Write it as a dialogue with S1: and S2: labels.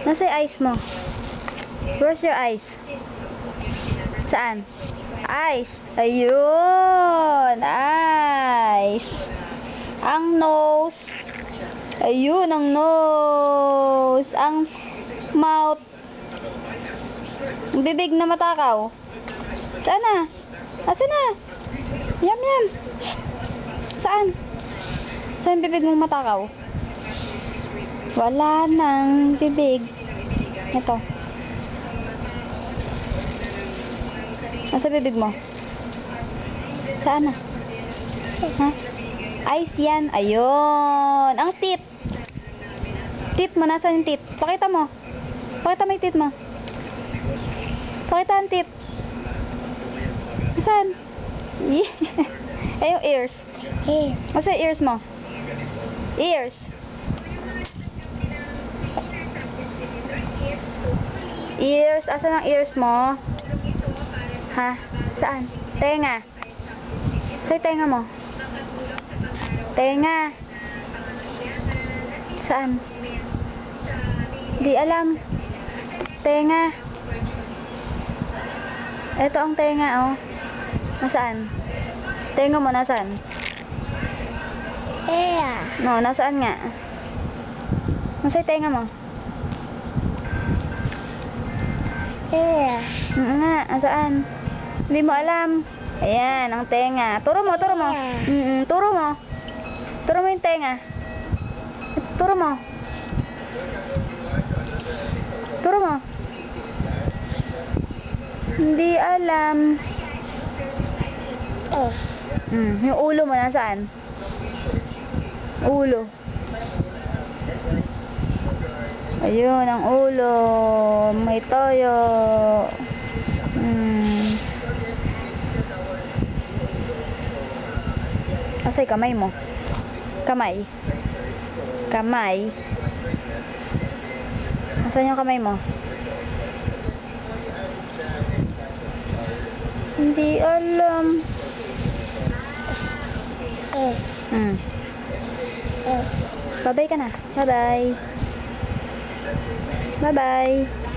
S1: Nasa yung eyes mo? Where's your eyes? Saan? Eyes. Ayun. Eyes. Ang nose. Ayun, ang nose. Ang mouth. Ang bibig na matakaw. Saan na? Asan na? Yum, yum. Saan? Saan bibig mong matakaw? Wala nang bibig. Ito. Nasa bibig mo? Saan na? Ha? Eyes yan. Ayun. Ang teeth. Teeth mo. Nasaan yung teeth? Pakita mo. Pakita mo yung teeth mo. Pakita ang teeth. Saan? Ay, yung ears. Nasa yung ears mo? Ears. Ears. Asan ang ears mo? Ha? Saan? Tenga. Saan tenga mo? Tenga. Saan? Di alam. Tenga. Ito ang tenga, oh. Nasaan? Tenga mo, nasaan? No, nasaan nga? Nasaan yung tenga mo? Nga, nasaan? Hindi mo alam. Ayan, ang tenga. Turo mo, turo mo. Turo mo. Turo mo yung tenga. Turo mo. Turo mo. Hindi alam. Yung ulo mo, nasaan? Ulo. Ayun, ang ulo. May toyo. Asa yung kamay mo? Kamay. Kamay. Asan yung kamay mo? Hindi alam. Bye-bye ka na. Bye-bye. Bye-bye.